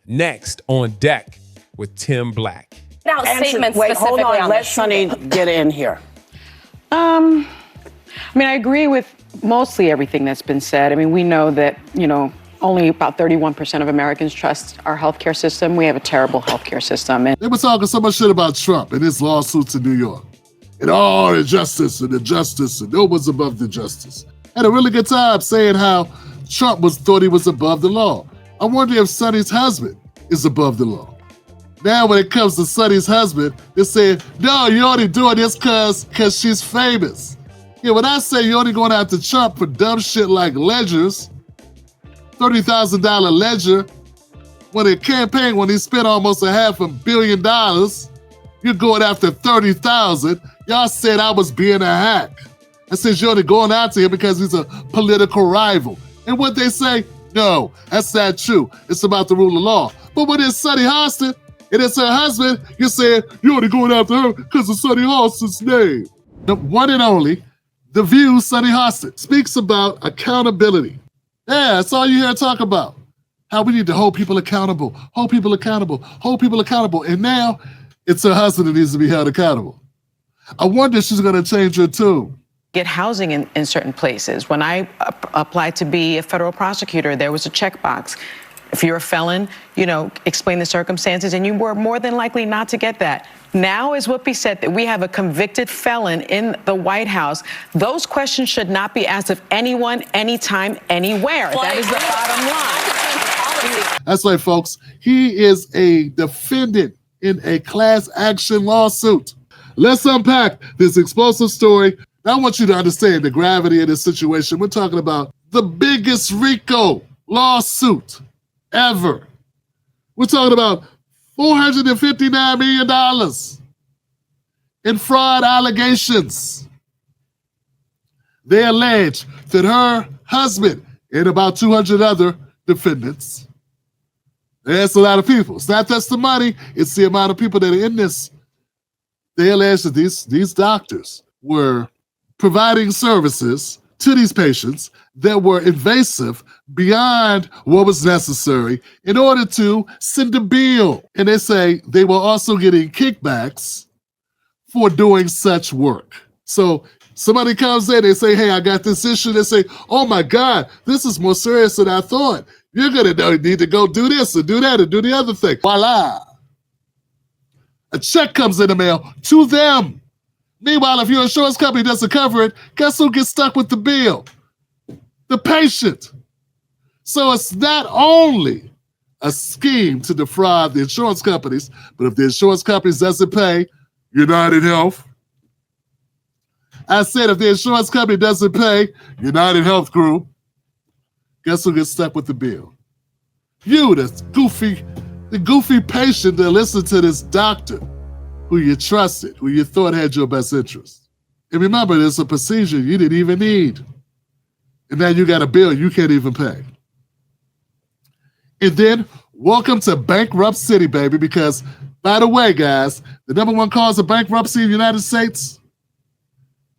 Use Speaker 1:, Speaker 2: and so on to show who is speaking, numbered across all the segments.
Speaker 1: Next on deck with Tim Black.
Speaker 2: Now, statements
Speaker 3: wait, hold
Speaker 2: specifically
Speaker 3: on. Let Sonny get in here.
Speaker 4: I mean, I agree with mostly everything that's been said. I mean, we know that, only about 31% of Americans trust our healthcare system. We have a terrible healthcare system.
Speaker 5: They were talking so much shit about Trump and his lawsuits in New York. And all the justice and no one's above the justice. Had a really good time saying how Trump thought he was above the law. I wonder if Sonny's husband is above the law. Now when it comes to Sonny's husband, they're saying, no, you're only doing this cause she's famous. Yeah, when I say you're only going after Trump for dumb shit like ledgers, $30,000 ledger, when a campaign, when he spent almost $500 million, you're going after $30,000. Y'all said I was being a hack. I said you're only going after him because he's a political rival. And what they say, no, that's not true. It's about the rule of law. But when it's Sonny Hostin and it's her husband, you're saying you're only going after her because of Sonny Hostin's name. The one and only, The View, Sonny Hostin, speaks about accountability. Yeah, that's all you hear talk about. How we need to hold people accountable, hold people accountable, hold people accountable. And now it's her husband that needs to be held accountable. I wonder if she's going to change her tune.
Speaker 4: Get housing in certain places. When I applied to be a federal prosecutor, there was a checkbox. If you're a felon, explain the circumstances, and you were more than likely not to get that. Now, as Whoopi said, that we have a convicted felon in the White House. Those questions should not be asked of anyone, anytime, anywhere. That is the bottom line.
Speaker 5: That's right, folks. He is a defendant in a class action lawsuit. Let's unpack this explosive story. I want you to understand the gravity of this situation. We're talking about the biggest RICO lawsuit ever. We're talking about $459 million in fraud allegations. They allege that her husband and about 200 other defendants, that's a lot of people. It's not just the money, it's the amount of people that are in this. They allege that these doctors were providing services to these patients that were invasive beyond what was necessary in order to send a bill. And they say they were also getting kickbacks for doing such work. So somebody comes in, they say, hey, I got this issue. They say, oh my God, this is more serious than I thought. You're gonna need to go do this and do that and do the other thing. Voila. A check comes in the mail to them. Meanwhile, if your insurance company doesn't cover it, guess who gets stuck with the bill? The patient. So it's not only a scheme to defraud the insurance companies, but if the insurance companies doesn't pay, United Health. I said if the insurance company doesn't pay, United Health Group, guess who gets stuck with the bill? You, the goofy patient that listened to this doctor who you trusted, who you thought had your best interest. And remember, there's a procedure you didn't even need. And now you got a bill you can't even pay. And then, welcome to bankrupt city, baby, because, by the way, guys, the number one cause of bankruptcy in the United States?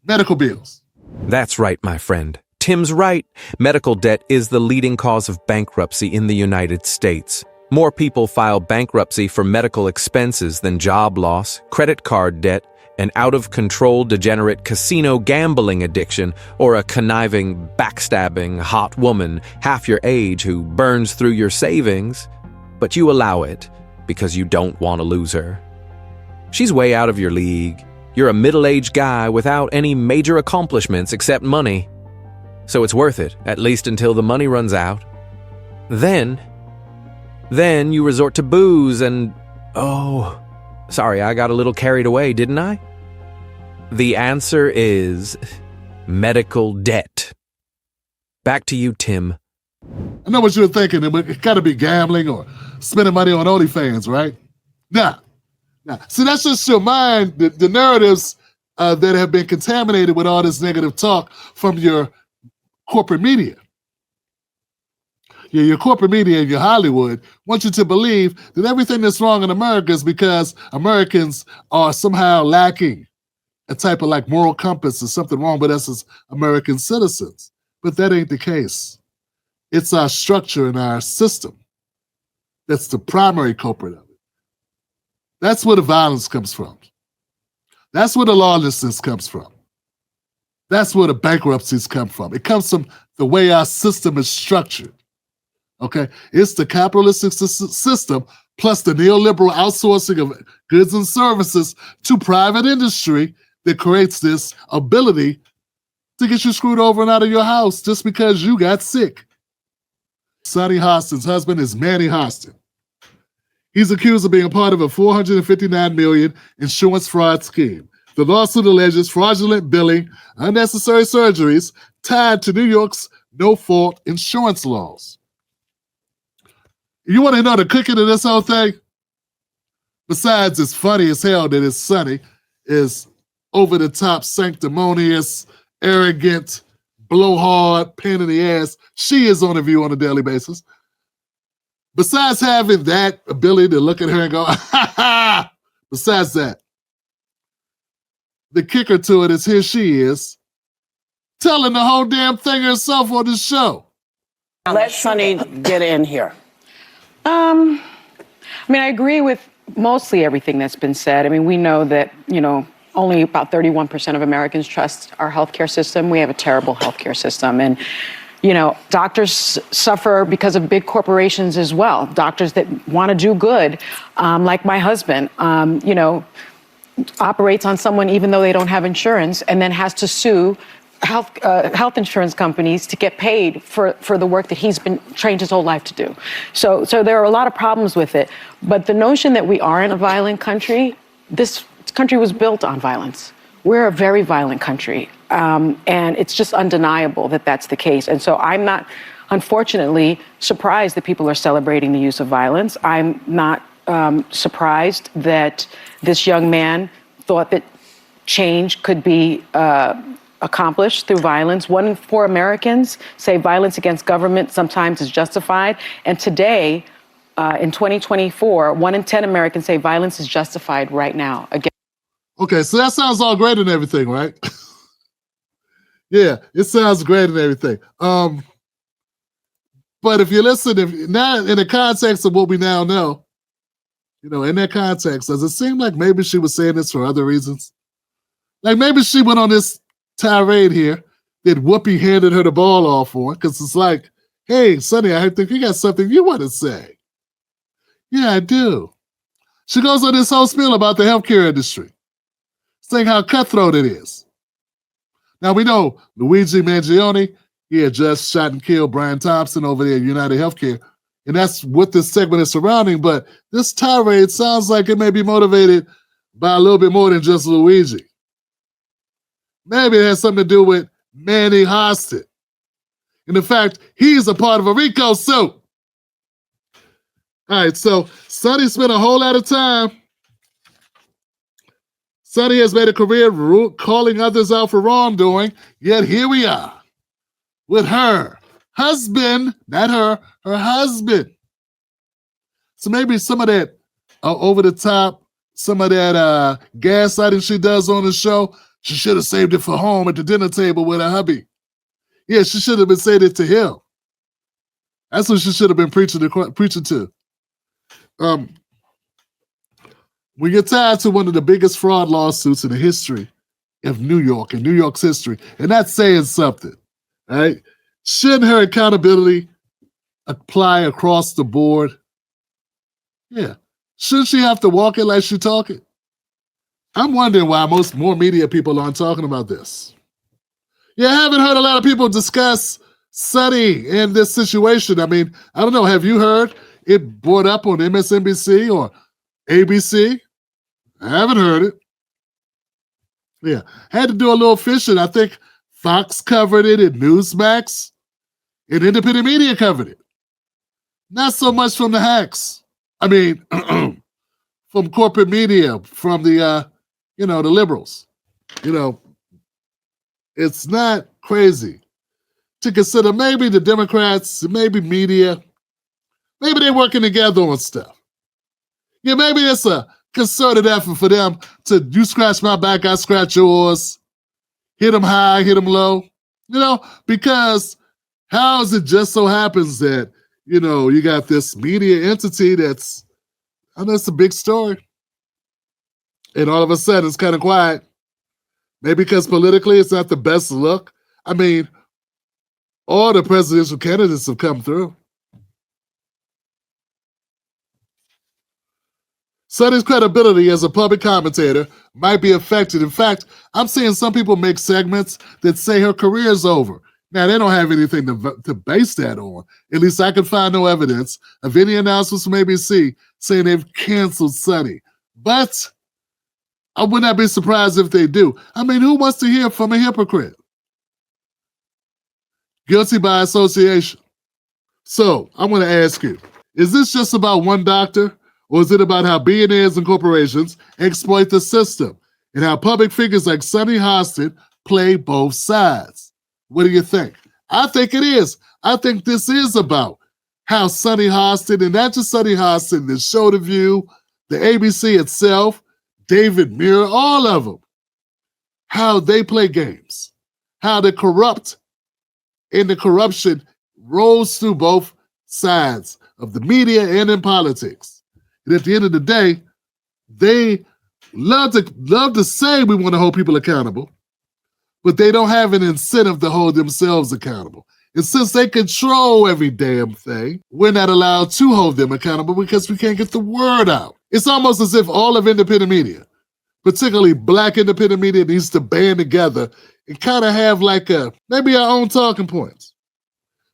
Speaker 5: Medical bills.
Speaker 6: That's right, my friend. Tim's right. Medical debt is the leading cause of bankruptcy in the United States. More people file bankruptcy for medical expenses than job loss, credit card debt, an out-of-control degenerate casino gambling addiction, or a conniving, backstabbing, hot woman half your age who burns through your savings. But you allow it because you don't want to lose her. She's way out of your league. You're a middle-aged guy without any major accomplishments except money. So it's worth it, at least until the money runs out. Then you resort to booze and, oh, sorry, I got a little carried away, didn't I? The answer is medical debt. Back to you, Tim.
Speaker 5: I know what you're thinking. It got to be gambling or spending money on OnlyFans, right? Nah. See, that's just your mind, the narratives that have been contaminated with all this negative talk from your corporate media. Yeah, your corporate media and your Hollywood want you to believe that everything that's wrong in America is because Americans are somehow lacking a type of like moral compass or something wrong with us as American citizens. But that ain't the case. It's our structure and our system that's the primary culprit of it. That's where the violence comes from. That's where the lawlessness comes from. That's where the bankruptcies come from. It comes from the way our system is structured. Okay? It's the capitalistic system plus the neoliberal outsourcing of goods and services to private industry that creates this ability to get you screwed over and out of your house just because you got sick. Sonny Hostin's husband is Manny Hostin. He's accused of being a part of a $459 million insurance fraud scheme. The lawsuit alleges fraudulent billing, unnecessary surgeries tied to New York's no-fault insurance laws. You want to know the cooking of this whole thing? Besides, it's funny as hell that his Sonny is over-the-top, sanctimonious, arrogant, blowhard, pain in the ass. She is on The View on a daily basis. Besides having that ability to look at her and go, ha ha, besides that, the kicker to it is here she is, telling the whole damn thing herself on the show.
Speaker 3: Let Sonny get in here.
Speaker 4: I mean, I agree with mostly everything that's been said. I mean, we know that, only about 31% of Americans trust our healthcare system. We have a terrible healthcare system. And, doctors suffer because of big corporations as well. Doctors that want to do good, like my husband, operates on someone even though they don't have insurance and then has to sue health insurance companies to get paid for the work that he's been trained his whole life to do. So there are a lot of problems with it. But the notion that we aren't a violent country, this country was built on violence. We're a very violent country. And it's just undeniable that that's the case. And so I'm not, unfortunately, surprised that people are celebrating the use of violence. I'm not surprised that this young man thought that change could be accomplished through violence. 1 in 4 Americans say violence against government sometimes is justified. And today, in 2024, 1 in 10 Americans say violence is justified right now.
Speaker 5: Okay, so that sounds all great and everything, right? Yeah, it sounds great and everything. But if you listen, now in the context of what we now know, in that context, does it seem like maybe she was saying this for other reasons? Like maybe she went on this tirade here that Whoopi handed her the ball off on, because it's like, hey, Sonny, I think you got something you want to say. Yeah, I do. She goes on this whole spiel about the healthcare industry, saying how cutthroat it is. Now, we know Luigi Mangione, he had just shot and killed Brian Thompson over there at United Healthcare, and that's what this segment is surrounding, but this tirade sounds like it may be motivated by a little bit more than just Luigi. Maybe it has something to do with Manny Hostin. And in fact, he's a part of a RICO suit. All right, so Sonny spent a whole lot of time. Sonny has made a career calling others out for wrongdoing, yet here we are with her husband, not her husband. So maybe some of that over the top, some of that gaslighting she does on the show, she should have saved it for home at the dinner table with her hubby. Yeah, she should have been saying it to him. That's what she should have been preaching to. We get tied to one of the biggest fraud lawsuits in the history of New York, in New York's history, and that's saying something, right? Shouldn't her accountability apply across the board? Yeah. Shouldn't she have to walk it like she talk it? I'm wondering why more media people aren't talking about this. Yeah, I haven't heard a lot of people discuss Sonny in this situation. I mean, I don't know, have you heard it brought up on MSNBC or ABC? I haven't heard it. Yeah, had to do a little fishing. I think Fox covered it and Newsmax and independent media covered it. Not so much from the hacks. I mean, from corporate media, from the, the liberals. It's not crazy to consider maybe the Democrats, maybe media, maybe they're working together on stuff. Yeah, maybe it's a concerted effort for them to, you scratch my back, I scratch yours, hit them high, hit them low, because how is it just so happens that you got this media entity that's, I know it's a big story. And all of a sudden it's kind of quiet. Maybe because politically it's not the best look. I mean, all the presidential candidates have come through. Sonny's credibility as a public commentator might be affected. In fact, I'm seeing some people make segments that say her career is over. Now, they don't have anything to base that on. At least I can find no evidence of any announcements from ABC saying they've canceled Sonny. But I would not be surprised if they do. I mean, who wants to hear from a hypocrite? Guilty by association. So, I want to ask you, is this just about one doctor? Or is it about how billionaires and corporations exploit the system and how public figures like Sonny Hostin play both sides? What do you think? I think it is. I think this is about how Sonny Hostin, and not just Sonny Hostin, the show The View, the ABC itself, David Muir, all of them, how they play games, how they corrupt, and the corruption rolls through both sides of the media and in politics. And at the end of the day, they love to say we want to hold people accountable, but they don't have an incentive to hold themselves accountable. And since they control every damn thing, we're not allowed to hold them accountable because we can't get the word out. It's almost as if all of independent media, particularly Black independent media, needs to band together and kind of have like maybe our own talking points.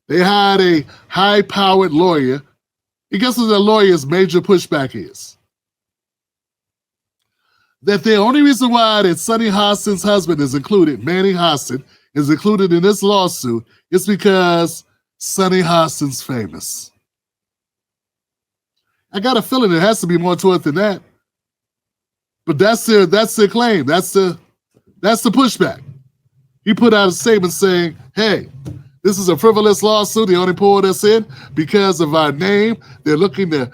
Speaker 5: They hired a high-powered lawyer. And guess what the lawyer's major pushback is? That the only reason why that Sonny Hostin's husband is included, Manny Hostin, is included in this lawsuit is because Sonny Hostin's famous. I got a feeling there has to be more to it than that. But that's their claim. That's the pushback. He put out a statement saying, hey, this is a frivolous lawsuit. They only pulled us in because of our name. They're looking to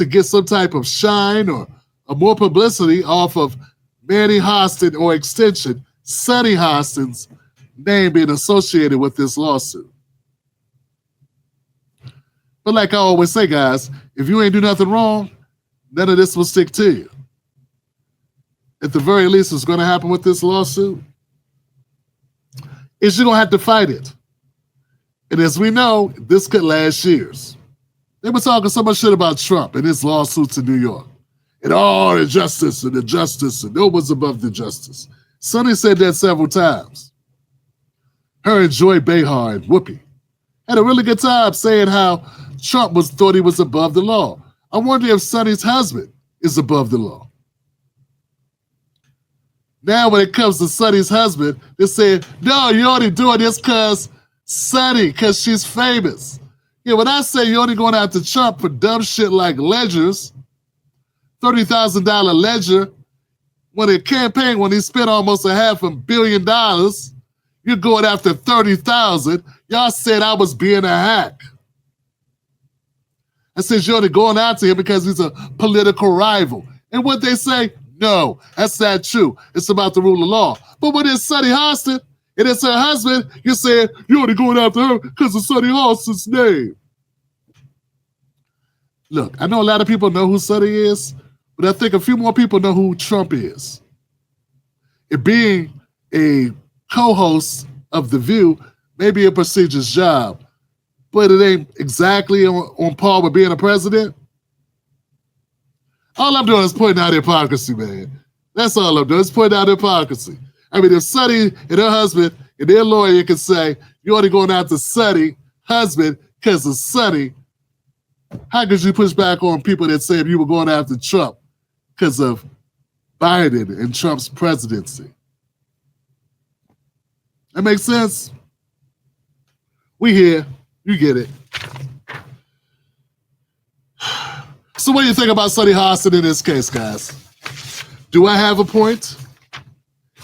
Speaker 5: get some type of shine or more publicity off of Manny Hostin, or extension, Sonny Hostin's name being associated with this lawsuit. But like I always say, guys, if you ain't do nothing wrong, none of this will stick to you. At the very least, what's going to happen with this lawsuit is you're going to have to fight it. And as we know, this could last years. They were talking so much shit about Trump and his lawsuits in New York. And all the justice and no one's above the justice. Sonny said that several times. Her and Joy Behar and Whoopi had a really good time saying how Trump thought he was above the law. I wonder if Sonny's husband is above the law. Now when it comes to Sonny's husband, they say, no, you're only doing this because she's famous. Yeah, when I say you're only going after Trump for dumb shit like ledgers, $30,000 ledger, when he spent almost $500 million, you're going after $30,000. Y'all said I was being a hack. I said you're only going after him because he's a political rival. And what they say, no, that's not true. It's about the rule of law. But when it's Sonny Hostin and it's her husband, you're saying you're only going after her because of Sonny Hostin's name. Look, I know a lot of people know who Sonny is, but I think a few more people know who Trump is. And being a co-host of The View may be a prestigious job, but it ain't exactly on par with being a president. All I'm doing is pointing out hypocrisy, man. That's all I'm doing, is pointing out hypocrisy. I mean, if Sonny and her husband and their lawyer can say, you're only going after Sonny, husband, because of Sonny, how could you push back on people that say if you were going after Trump because of Biden and Trump's presidency? That makes sense? We here. You get it. So what do you think about Sonny Hostin in this case, guys? Do I have a point?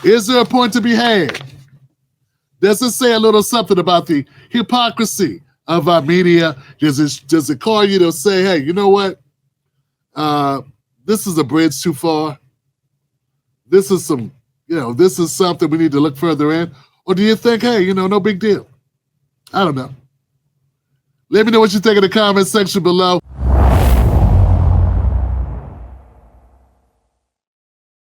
Speaker 5: Is there a point to be had? Does it say a little something about the hypocrisy of our media? Does it call you to say, hey, you know what? This is a bridge too far. This is something we need to look further in. Or do you think, hey, no big deal? I don't know. Let me know what you think in the comment section below.